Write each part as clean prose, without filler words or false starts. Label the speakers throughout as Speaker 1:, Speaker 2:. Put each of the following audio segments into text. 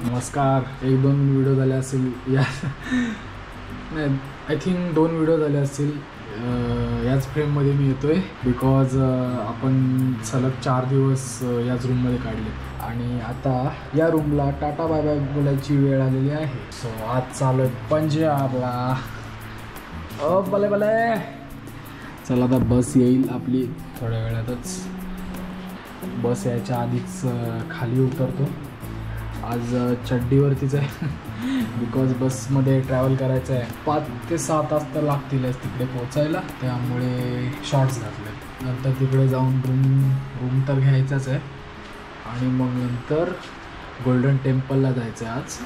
Speaker 1: नमस्कार. 1-2 व्हिडिओ झाले असतील या नाही, आय थिंक 2 व्हिडिओ झाले असतील याच फ्रेममध्ये मी येतोय. बिकॉज आपण सलग 4 दिवस याच रूममध्ये काढले आणि आता या रूमला टाटा बाय बाय बोलायची वेळ आलेली आहे. सो आज चालू आहे पंजाबला. भले भले. चला आता बस येईल आपली थोड्या वेळातच. बस यायच्या आधीच खाली उतरतो. आज चड्डीवरतीच आहे बिकॉज बसमध्ये ट्रॅव्हल करायचं आहे. 5 ते 7 तास तर लागतीलच तिकडे पोचायला, त्यामुळे शॉर्ट्स घातले. नंतर तिकडे जाऊन रूम तर घ्यायचाच आहे आणि मग नंतर गोल्डन टेम्पलला जायचं आहे आज.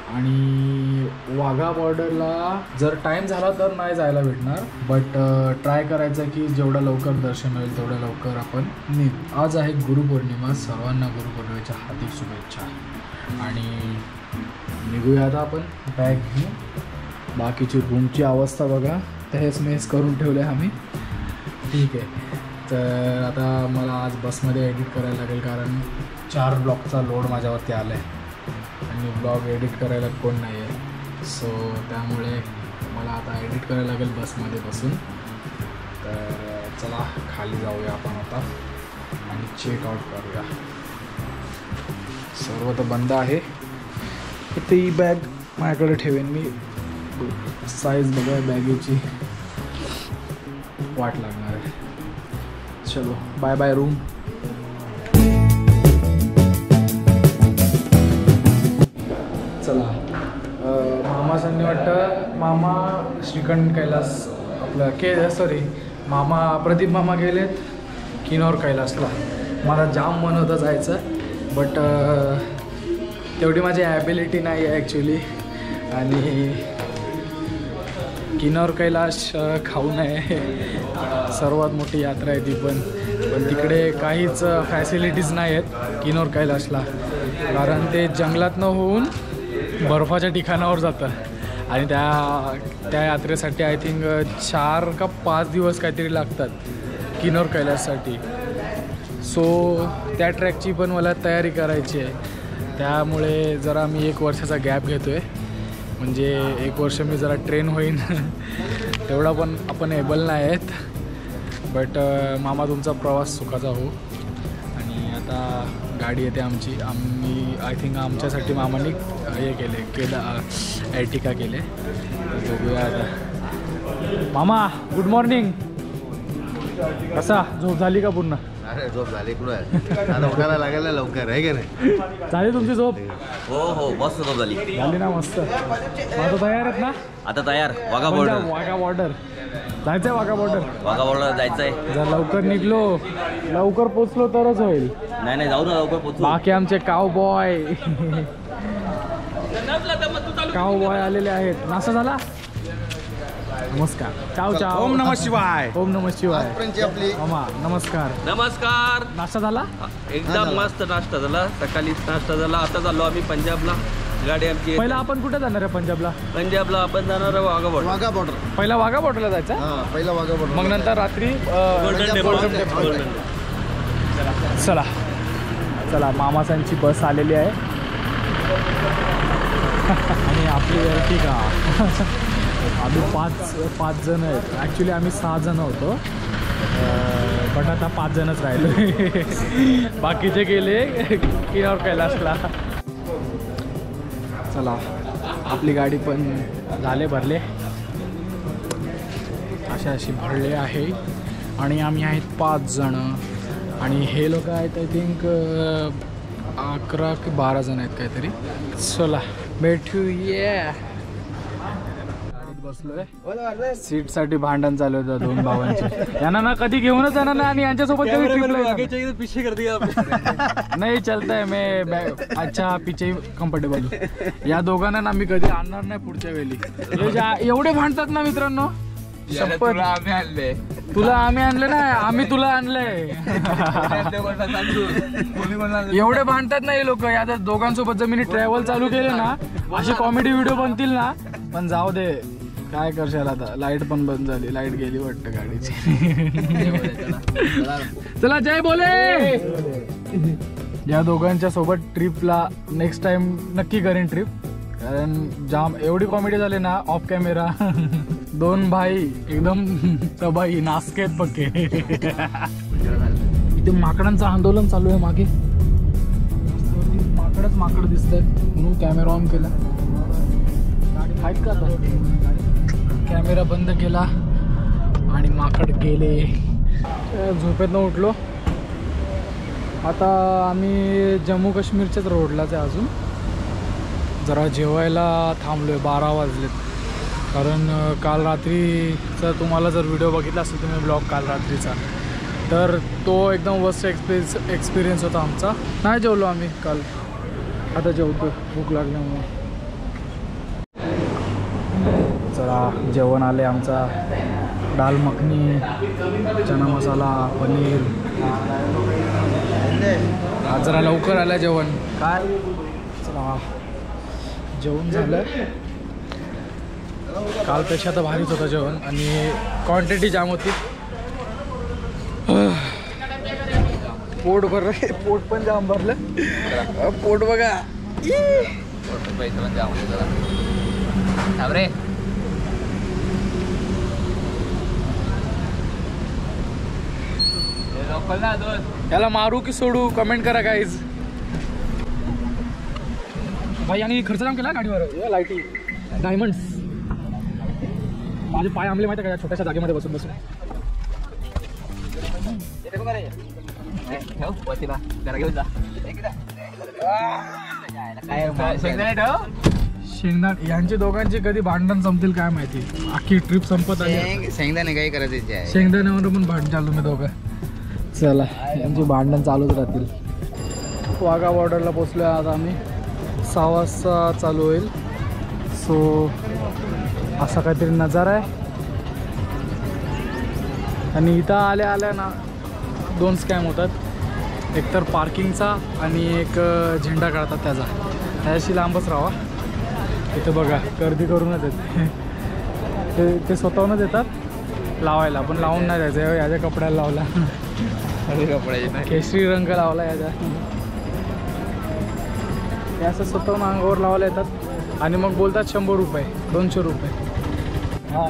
Speaker 1: आणि वाघा बॉर्डरला जर टाईम झाला तर नाही जायला भेटणार, बट ट्राय करायचं की जेवढं लवकर दर्शन होईल तेवढं लवकर आपण निघू. आज आहे गुरुपौर्णिमा. सर्वांना गुरुपौर्णिमेच्या हार्दिक शुभेच्छा. आणि निघूया आता आपण बॅग घेऊन. बाकीची रूमची अवस्था बघा, तहेस मेस करून ठेवले आम्ही. ठीक आहे. तर आता मला आज बसमध्ये एडिट करायला लागेल कारण 4 ब्लॉगचा लोड माझ्यावरती आला आहे आणि ब्लॉग एडिट करायला कोण नाही आहे. सो त्यामुळे मला आता एडिट करायला लागेल बसमध्ये बसून. तर चला खाली जाऊया आपण आता आणि चेकआउट करूया. सर्व तर बंद आहे. इथे ही बॅग माझ्याकडे ठेवेन मी. साईज बघा बॅगेची, वाट लागणार आहे. चलो बाय बाय रूम. चला मामासांनी वाटतं मामा श्रीखंड कैलास आपलं सॉरी मामा प्रदीप मामा गेलेत किनौर कैलासला. मला जाम मन होतं जायचं, बट तेवढी माझी ॲबिलिटी नाही आहे ॲक्च्युली. आणि किनौर कैलास खाऊ नये, सर्वात मोठी यात्रा आहे ती. पण तिकडे काहीच फॅसिलिटीज नाही आहेत किनौर कैलासला, कारण ते जंगलातनं होऊन बर्फाच्या ठिकाणावर जातं आणि त्या यात्रेसाठी आय थिंक 4 का 5 दिवस काहीतरी लागतात किनौर कैलाससाठी. सो त्या ट्रॅकची पण मला तयारी करायची आहे. त्यामुळे जरा मी 1 वर्षाचा गॅप घेतो आहे, म्हणजे 1 वर्ष मी जरा ट्रेन होईन तेवढा पण आपण एबल नाही आहेत. बट मामा तुमचा प्रवास सुखाचा हो. आणि आता गाडी येते आमची. आम्ही आय थिंक आमच्यासाठी मामाने हे केलं एर्टिगा केले. बघूया आता. मामा गुड मॉर्निंग. कसा झोप झाली का पूर्ण?
Speaker 2: अरे झोप झाली कुठं, आता उठायला लागेल ना लवकर, आहे का नाही?
Speaker 1: झाली तुमची झोप?
Speaker 2: हो मस्त झोप झाली
Speaker 1: ना. मस्त. आता तयार आहेत ना?
Speaker 2: आता तयार. वाघा बॉर्डर
Speaker 1: जायचंय. वाघा बॉर्डर
Speaker 2: जायचंय.
Speaker 1: जर लवकर निघलो, लवकर पोचलो तरच होईल.
Speaker 2: नाही जाऊ ना, लवकर पोचू.
Speaker 1: बाकी आमचे काव बॉय आलेले आहेत. नाश्ता झाला? नमस्कार. चाव.
Speaker 3: ओम नमः शिवाय.
Speaker 1: ओम नमः शिवाय. मामा नमस्कार. नाश्ता झाला?
Speaker 3: एकदम मस्त नाश्ता झाला. सकाळीच नाश्ता झाला. आता चाललो आम्ही पंजाबला. गाडी आमची.
Speaker 1: पहिला आपण कुठे जाणार आहे पंजाबला?
Speaker 3: आपण जाणार आहे वाघा बॉर्डर.
Speaker 1: पहिला वाघा बॉर्डरला जायचं.
Speaker 2: पहिला वाघा बॉर्डर,
Speaker 1: मग नंतर रात्री
Speaker 3: गोल्डन टेम्पल.
Speaker 1: चला मामासांची बस आलेली आहे आणि आपली एर्टिगा. आम्ही 5 जण आहेत. ॲक्च्युली आम्ही 6 जण होतो, पण आता 5 जणच राहिलो. बाकीचे गेले किनौर कैलासला. चला आपली गाडी पण झाले भरले, अशी भरले आहे. आणि आम्ही आहेत 5 जण आणि हे लोक आहेत आय थिंक 11 की 12 जण आहेत काहीतरी. चला भेटूया. बसलोय. सीटसाठी भांडण चालू होतं 2 भावांचे. यांना ना कधी घेऊनच जाणार नाही आणि यांच्यासोबत कधी ट्रिपला
Speaker 3: पीछे कर दिया.
Speaker 1: नाही चलताय मैं अच्छा पीछे कम्फर्टेबल. या दोघांना ना मी कधी आणणार नाही पुढच्या वेळी. एवढे भांडतात ना मित्रांनो. तुला आम्ही आणलं ना, आम्ही तुला आणलंय. एवढे भांडतात ना हे लोक. या दोघांसोबत जर मी ट्रॅव्हल चालू केलं ना, अशी कॉमेडी व्हिडिओ बनतील ना. पण जाऊ दे, काय करशाल आता, लाईट पण बंद झाली, लाईट गेली वाटतं गाडीची. चला जय बोले. या दोघांच्या सोबत ट्रिपला नेक्स्ट टाइम नक्की करेन ट्रिप, कारण जाम एवढी कॉमेडी झाली ना ऑफ कॅमेरा. दोन भाई एकदम तबाई नासकेत पक्के. इथे माकडांचं आंदोलन चालू आहे मागे, माकड दिसत आहेत म्हणून कॅमेरा ऑन केला. आहेत का आता, कॅमेरा बंद केला आणि माकड गेले. झोपेतनं उठलो. आता आम्ही जम्मू काश्मीरच्याच रोडलाच आहे अजून. जरा जेवायला थांबलोय, 12 वाजलेत. कारण काल रात्रीचा तुम्हाला जर व्हिडिओ बघितला असेल तुम्ही ब्लॉग काल रात्रीचा, तर तो एकदम वर्स्ट एक्सपिरियन्स होता आमचा. नाही जेवलो आम्ही काल, आता जेवतो भूक लागल्यामुळे. चला जेवण आले आमचा, दाल मखनी, चना मसाला, पनीर. आज जरा लवकर आलं जेवण. काय चला जेवण झालं, कालपेक्षा तर भारीच होतं जेवण आणि क्वांटिटी जाम होती. पोट भरलं, पोट पण जाम भरलं. पोट बघा, याला मारू की सोडू, कमेंट करा गाईज. भाई आणि खर्च जाम केला गाडीवर. लाईटी डायमंड्स, माझे पाय आंबले माहिती आहे का छोट्याशा जागेमध्ये बसून बसून. शेंगदाणे यांची दोघांची कधी भांडण संपतील काय माहिती. अख्खी ट्रिप संपत आली.
Speaker 2: शेंगदाणे काय करायचं,
Speaker 1: शेंगदाण्यावर पण भांडण चालू मी दोघं. चला यांची भांडण चालूच राहतील. वाघा बॉर्डरला पोचलो आज आम्ही. 6 वाजता चालू होईल. सो असा काहीतरी नजारा आहे. आणि इथं आल्या आल्या ना 2 स्कॅम होतात. एक तर पार्किंगचा आणि एक झेंडा काढतात त्याचा. त्याच्याशी लांबच राहा. इथं बघा गर्दी करूनच येते. ते स्वतःहूनच येतात लावायला, पण लावून नाही द्यायचं. याच्या कपड्याला लावला, केशरी रंग लावला याच्या. हे असं स्वतःहून अंगावर लावायला येतात आणि मग बोलतात 100 रुपये 200 रुपये. हां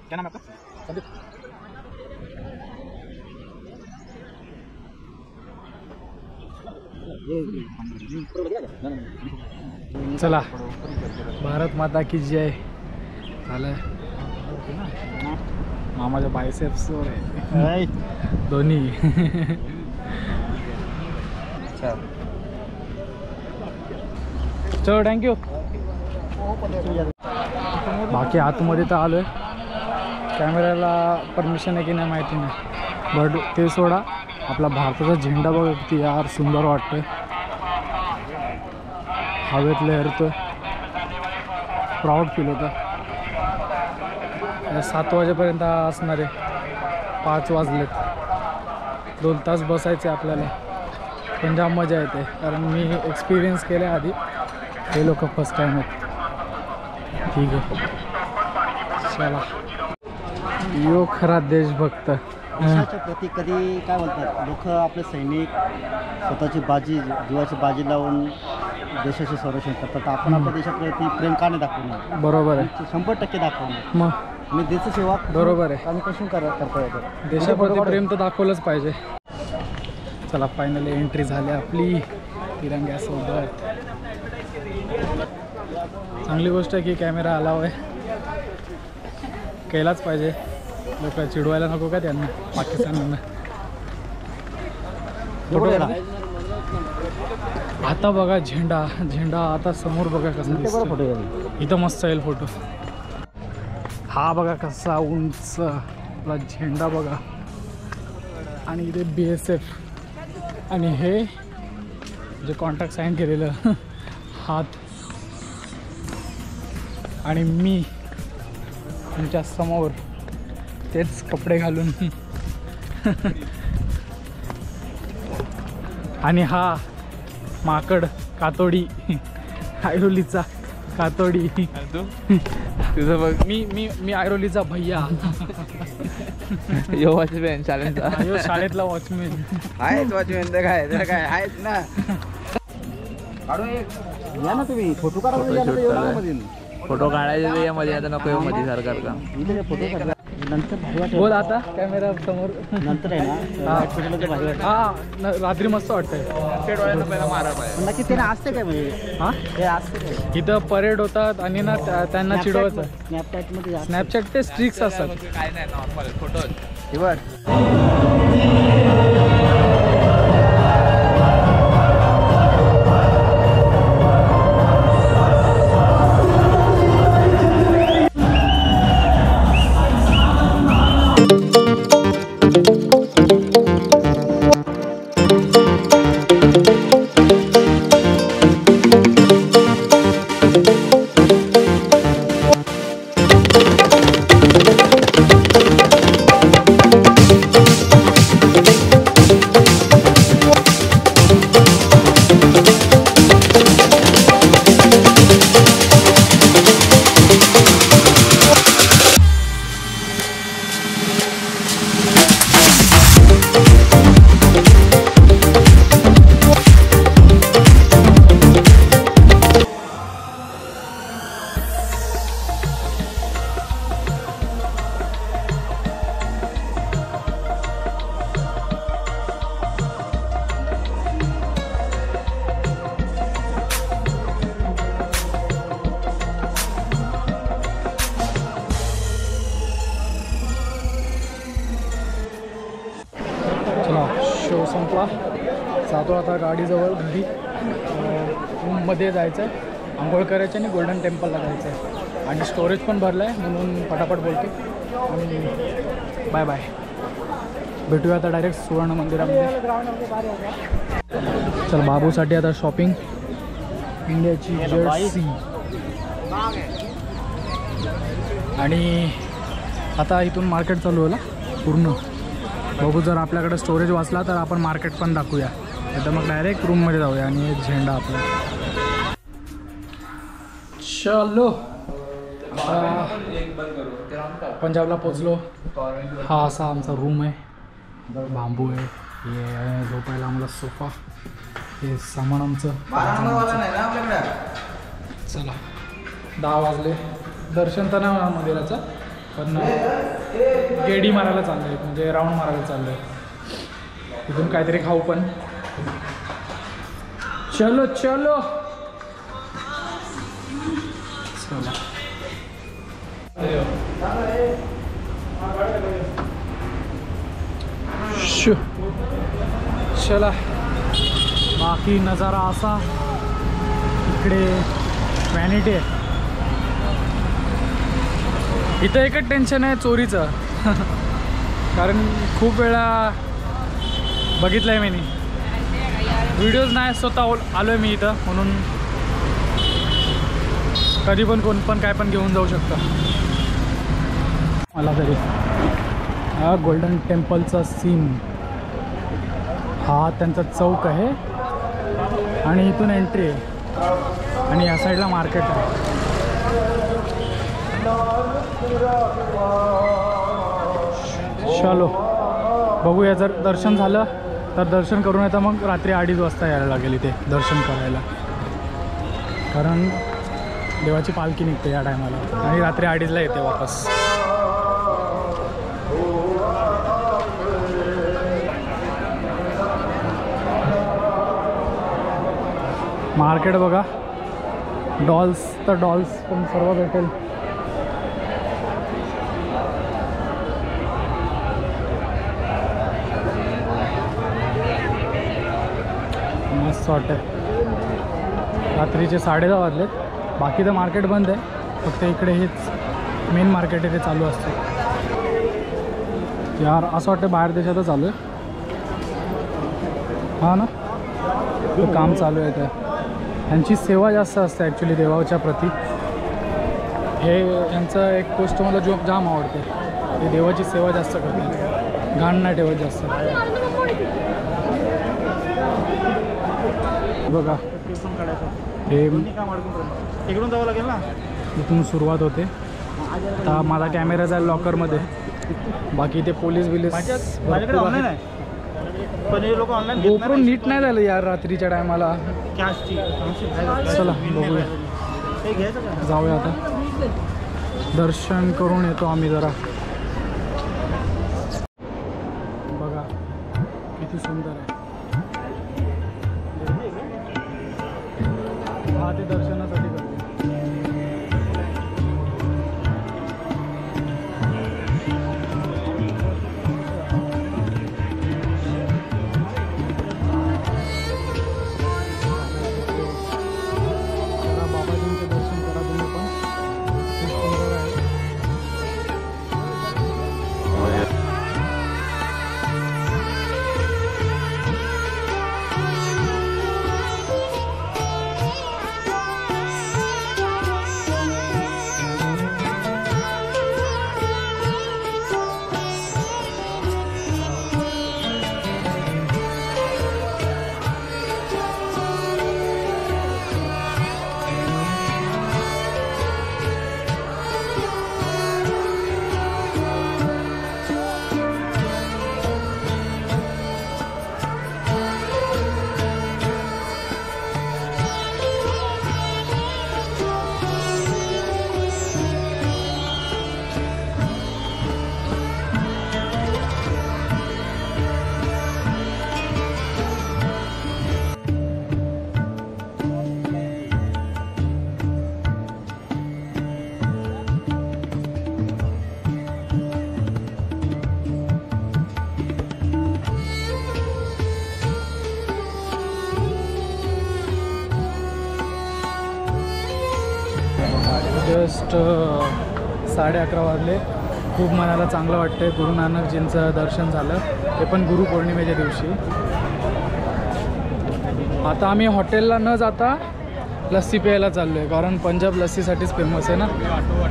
Speaker 1: क्या नाम है आपका? चला भारत माता की जय. झालं मामाच्या बायसेप्स दोन्ही. चलो थँक्यू. बाकी आतमध्ये तर आलो आहे. कॅमेऱ्याला परमिशन आहे की नाही माहिती नाही, बट ते सोडा. आपला भारताचा झेंडा बघा किती यार सुंदर वाटतोय. हवेत लहरतोय, प्राऊड फील होतं. 7 वाजेपर्यंत असणार आहे. 5 वाजलेत. 2 तास बसायचे आपल्याला. पण जाम मजा येते, कारण मी एक्सपिरियन्स केलं आधी. हे लोक फर्स्ट टाईम आहेत. ठीक आहे चला. यो खरा देशभक्त.
Speaker 4: देशाच्या प्रती कधी काय बोलतात लोक, आपले सैनिक स्वतःची बाजी जीवाची बाजी लावून देशाचे संरक्षण करतात. आपण आपल्या देशाप्रती प्रेम का नाही दाखवणार?
Speaker 1: बरोबर आहे,
Speaker 4: 100% दाखवणार.
Speaker 1: मग
Speaker 4: मी देशसेवा
Speaker 1: बरोबर आहे.
Speaker 4: आणि कशी करता येतं.
Speaker 1: देशाप्रती प्रेम तर दाखवलंच पाहिजे. चला फायनली एंट्री झाली आपली तिरंग्यासोबत. चांगली गोष्ट आहे की कॅमेरा अलाव आहे. केलाच पाहिजे. लोक चिडवायला नको का त्यांना, पाकिस्तानला. आता बघा झेंडा, झेंडा आता समोर बघा कसा दिसतो. इथं मस्त येईल फोटो. हा बघा कसा उंच आपला झेंडा बघा. आणि इथे BSF आणि हे जे कॉन्ट्रॅक्ट साईन केलेलं हात. आणि मी तुमच्या समोर तेच कपडे घालून. आणि हा माकड कातोडी ऐरोलीचा कातोडी.
Speaker 5: तुझं बघ.
Speaker 1: मी ऐरोलीचा भैया.
Speaker 5: यो वॉचमॅन शाळेचा.
Speaker 1: यो शाळेतला वॉचमॅन.
Speaker 5: आहेच वॉचमॅन. तर काय आहेच ना.
Speaker 4: या ना तुम्ही फोटो काढा.
Speaker 5: फोटो काढायचे यामध्ये आता नको मध्ये सरकार का.
Speaker 4: फोटो काढा नंतर भारी वाटेल.
Speaker 1: बोल आता कॅमेरा समोर.
Speaker 4: नंतर आहे ना फोटोला तर भारी वाटेल.
Speaker 1: हा रात्री मस्त वाटतंय.
Speaker 5: डोळ्यानं पहिला मारा पाहिजे.
Speaker 4: नक्की ते असते काय म्हणजे
Speaker 1: हा
Speaker 4: ते असते काय
Speaker 1: इथं परेड होतात आणि ना त्यांना चिडवायचं.
Speaker 4: स्नॅपचॅटमध्ये असतं.
Speaker 1: स्नॅपचॅट ते स्ट्रिक्स असतात.
Speaker 5: काय नाही नॉर्मल फोटो.
Speaker 1: शो संपला. जातो आता गाडीजवळ घरी. रूममध्ये जायचं आहे, आंघोळ करायचं आणि गोल्डन टेम्पलला जायचं आहे. आणि स्टोरेज पण भरलं आहे म्हणून पटापट बोलते. आणि बाय बाय. भेटूया आता डायरेक्ट सुवर्ण मंदिरामध्ये. चल बाबूसाठी आता शॉपिंग. इंडियाची जर्सी. आणि आता इथून मार्केट चालू होला पूर्ण. बघू जर आपल्याकडे स्टोरेज वाचला तर आपण मार्केट पण दाखवूया. तर मग डायरेक्ट रूममध्ये जाऊया. आणि एक झेंडा आपला. चलो पंजाबला पोचलो. हा असा आमचा रूम आहे. बांबू आहे. हे झोपायला आम्हाला सोफा. हे सामान आमचं. चला 10 वाजले. दर्शन तर नाही होणार मंदिराचं पण गेडी मारायला चाललं आहे. म्हणजे राऊंड मारायला चाललं आहे. तिथून काहीतरी खाऊ पण. चलो चलो चला. चला बाकी नजारा असा. इकडे व्हॅनिटी आहे. इथं एकच टेन्शन आहे चोरीचं. कारण खूप वेळा बघितलं आहे मी. व्हिडिओज नाही स्वतः आलो आहे मी इथं म्हणून कधी पण कोण पण काय पण घेऊन जाऊ शकतं. मला तरी हा गोल्डन टेम्पलचा सीन. हा त्यांचा चौक आहे आणि इथून एंट्री आहे. आणि या साईडला मार्केट आहे. चलो बघूया. जर दर्शन झालं तर दर्शन करून येतं. मग रात्री 2:30 वाजता यायला लागेल इथे दर्शन करायला. कारण देवाची पालखी निघते या टायमाला आणि रात्री 2:30ला येते वापस. मार्केट बघा. डॉल्स तर डॉल्स पण सर्व भेटेल. मस्त वाटतं. रात्रीचे 10:30 वाजलेत. बाकी तर मार्केट बंद आहे. फक्त इकडे हेच मेन मार्केट आहे ते चालू असतं. यार असं वाटतं बाहेर देशातच चालू आहे. हां ना ते काम चालू आहे. तर यांची सेवा जास्त असते ॲक्च्युली देवाच्या प्रती. हे यांचं एक गोष्ट मला जाम आवडते. ते देवाची सेवा जास्त करतात. घाण नाही ठेवत जास्त. बघा
Speaker 4: ते पण काढायचं.
Speaker 1: हे
Speaker 4: दोन्ही काम अडकून राहिलं. इकडून जावं लागेल ना.
Speaker 1: इथून सुरुवात होते. आता माझा कॅमेरा जाईल लॉकरमध्ये. बाकी ते पोलीस बिलीस
Speaker 4: माझ्याकडे ऑनलाईन आहे पण हे लोक ऑनलाईन
Speaker 1: गोप्रो नीट नाही झालं यार रात्रीच्या टायमाला.
Speaker 4: कॅशची
Speaker 1: चला बघूया,
Speaker 4: ते घ्यायचं का?
Speaker 1: जाऊया आता. दर्शन करून येतो आम्ही जरा. बघा किती सुंदर आहे. हा ते दर्शनासाठी करते. बाबाजींचे दर्शन करा तुम्ही पण, खूप सुंदर आहे. जस्ट 11:30 वाजले. खूप मनाला चांगलं वाटतं. गुरु नानकजींचं दर्शन झालं, ते पण गुरुपौर्णिमेच्या दिवशी. आता आम्ही हॉटेलला न जाता लस्सी प्यायला चाललो आहे, कारण पंजाब लस्सीसाठीच फेमस आहे ना.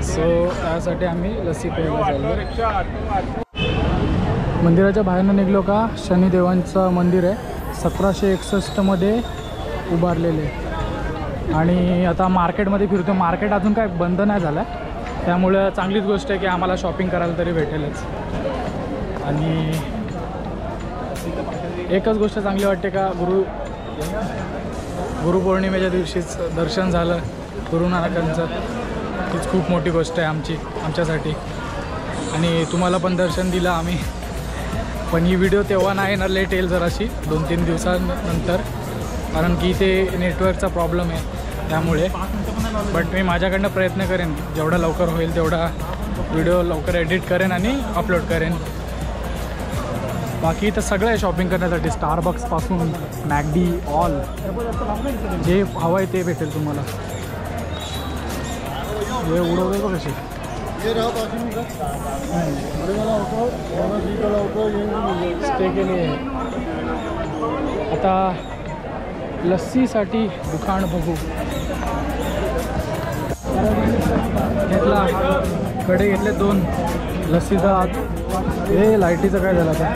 Speaker 1: सो त्यासाठी आम्ही लस्सी प्यायला चाललो आहे. मंदिराच्या बाहेरनं निघलो का शनिदेवांचं मंदिर आहे, 1761मध्ये उभारलेले. आणि आता मार्केटमध्ये फिरतो. मार्केट अजून काय बंद नाही झालं, त्यामुळं चांगलीच गोष्ट आहे की आम्हाला शॉपिंग करायला तरी भेटेलच. आणि एकच गोष्ट चांगली वाटते का गुरुपौर्णिमेच्या दिवशीच दर्शन झालं गुरु नानकांचं. तीच खूप मोठी गोष्ट आहे आमच्यासाठी. आणि तुम्हाला पण दर्शन दिलं आम्ही. पण ही व्हिडिओ तेव्हा नाही येणार, लेट येईल जराशी 2-3 दिवसानंतर, कारण की ते नेटवर्कचा प्रॉब्लेम आहे त्यामुळे. बट मी माझ्याकडनं प्रयत्न करेन जेवढा लवकर होईल तेवढा व्हिडिओ लवकर एडिट करेन आणि अपलोड करेन. बाकी इथं सगळं आहे शॉपिंग करण्यासाठी. स्टारबक्सपासून मॅकडी ऑल जे हवं आहे ते भेटेल तुम्हाला. हे उडवतो का कसे स्टे केले. आता लस्सीसाठी दुकान बघू. घेतला कडे घेतले 2 लस्सीचा. हे लाईटीचं काय झालं आता.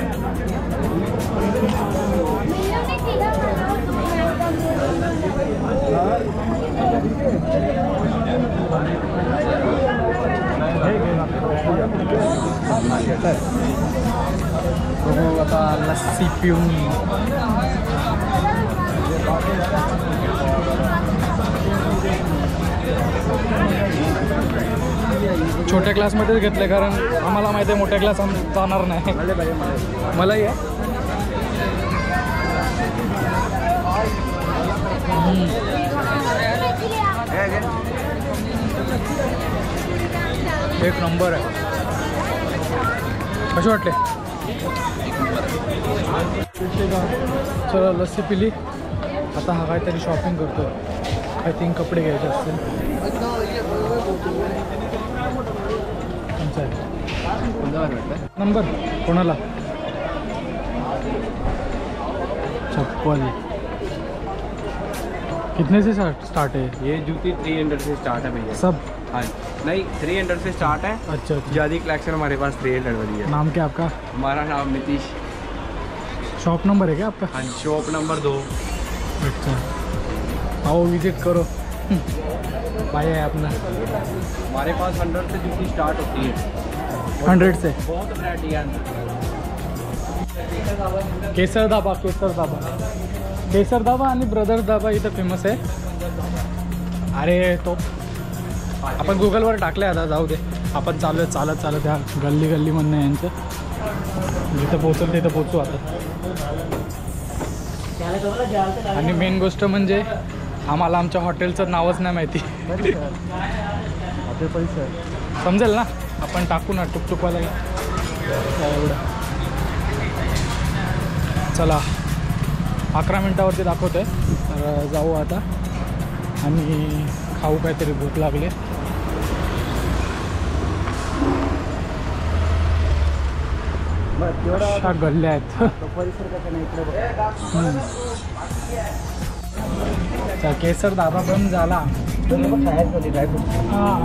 Speaker 1: बघू आता लस्सी पिऊन. छोट्या क्लासमध्येच घेतलं, कारण आम्हाला माहिती आहे मोठ्या क्लास जाणार नाही. मलाही आहे. एक नंबर आहे. कसे वाटले. चला लस्सी पिली. आता हा काहीतरी शॉपिंग करतो. आय थिंक कपडे घ्यायचे असतील. नंबर कोणाला. चप्पल कितने से स्टार्ट है.
Speaker 5: ये जूती 300 से स्टार्ट है भैया
Speaker 1: सब.
Speaker 5: हाँ नहीं 300 से स्टार्ट है.
Speaker 1: अच्छा अच्छा.
Speaker 5: ज्यादा कलेक्शन हमारे पास 300 वाली है.
Speaker 1: नाम क्या आपका.
Speaker 5: हमारा नाम नीतीश.
Speaker 1: शॉप नंबर है क्या आपका.
Speaker 5: हाँ शॉप नंबर 2.
Speaker 1: अच्छा आओ विजिट करो। भाई है अपना
Speaker 3: हमारे पास 100 से जूती स्टार्ट होती है।
Speaker 1: 100 से
Speaker 3: बहुत वैरायटी है।
Speaker 1: केसर धाबा केसर धाबा आणि ब्रदर्स धाबा इथं फेमस आहे। अरे तो आपण गुगलवर टाकले आता, जाऊ दे। आपण चालत ह्या गल्ली म्हणणं यांचं, जिथं पोहोचल तिथं पोहोचू आता। आणि मेन गोष्ट म्हणजे आम्हाला आमच्या हॉटेलचं नावच नाही माहिती।
Speaker 4: हॉटेल परिसर
Speaker 1: समजेल ना, आपण टाकू ना टुकटुकवाला एवढं। चला 11 मिनटावरती दाखवतोय, तर जाऊ आता आणि खाऊ, काहीतरी भूक लागली। अशा गल्ल्या आहेत।
Speaker 4: तो परिसर कसा नाही इकडे
Speaker 1: तर केसर धाबा पण झाला।
Speaker 4: खायच होती ड्रायफ्रूट।
Speaker 1: हां,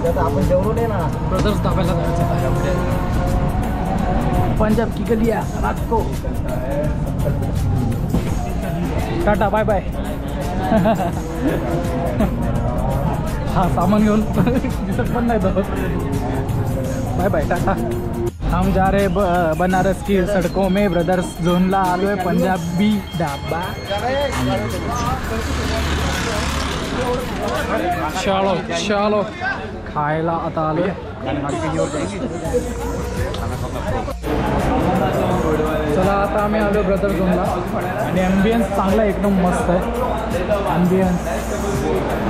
Speaker 4: आता आपण जेवलो नाही ना।
Speaker 1: ब्रदर्स धाब्याला जायचं। पंजाब की गलिया रात को। Tata bye bye. हा सामान घेऊन दिसत पण नाही तो। Bye bye Tata. हम जा रहे बनारस की सड़कों में, ब्रदर्स झोनला आलो आहे, पंजाबी ढाबा। चलो खायला आता आलो आहे। चला आता आम्ही आलो ब्रदर झोनला आणि ॲम्बियन्स चांगला एकदम मस्त आहे। ॲम्बियन्स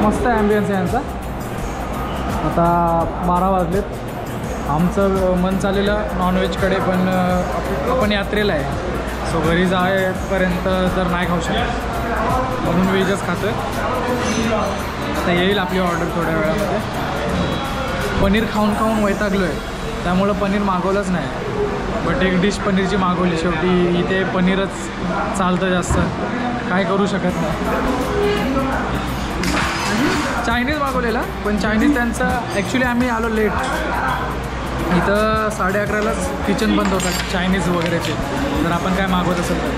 Speaker 1: मस्त आहे, ॲम्बियन्स आहे यांचा। आता 12 वाजलेत। आमचं मन चाललेलं नॉनव्हेजकडे, पण आपण यात्रेला आहे, सो घरी जाईपर्यंत तर नाही खाऊ शकत, म्हणून व्हेजच खातो आहे। आता येईल आपली ऑर्डर थोड्या वेळामध्ये। पनीर खाऊन वैतागलो आहे, त्यामुळं पनीर मागवलंच नाही, बट एक डिश पनीरची मागवली। शेवटी इथे पनीरच चालतं जास्त, काय करू शकत नाही। चायनीज मागवलेला, पण चायनीज त्यांचं ॲक्च्युली आम्ही आलो लेट, इथं 11:30लाच किचन बंद होतात चायनीज वगैरेचे, जर आपण काय मागवत असेल तर,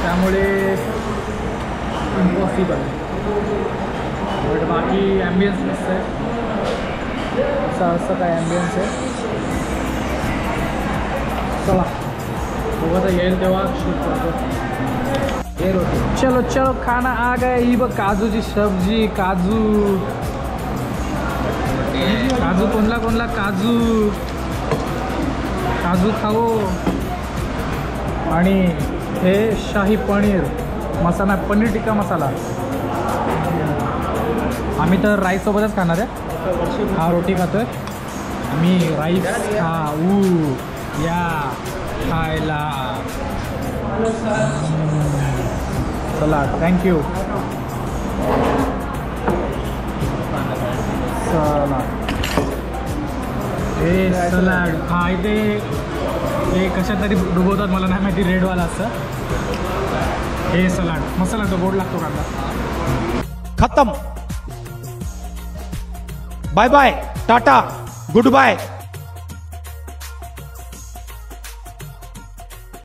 Speaker 1: त्यामुळे इम्पॉसिबल। बट बाकी ॲम्बियन्स मस्त आहे, असं काय ॲम्बियन्स आहे। चला बघू आता येईल तेव्हा शूट करतो। ये रोटी चलो खाना आ गया। ही बघ काजूची सब्जी, काजू कोणला काजू खाओ। आणि हे शाही पनीर मसाला, पनीर टिक्का मसाला। आम्ही तर राईससोबतच खाणार आहे। हा रोटी खातोय, आम्ही राईस खाऊ या खायला। चला थँक्यू। चला हे सलाड हा, इथे हे कशात तरी डुबवतात, मला नाही माहिती, रेडवाला असं हे सलाड मस्त लागतो, गोड लागतो कांदा।
Speaker 6: खत्म, bye bye tata good bye.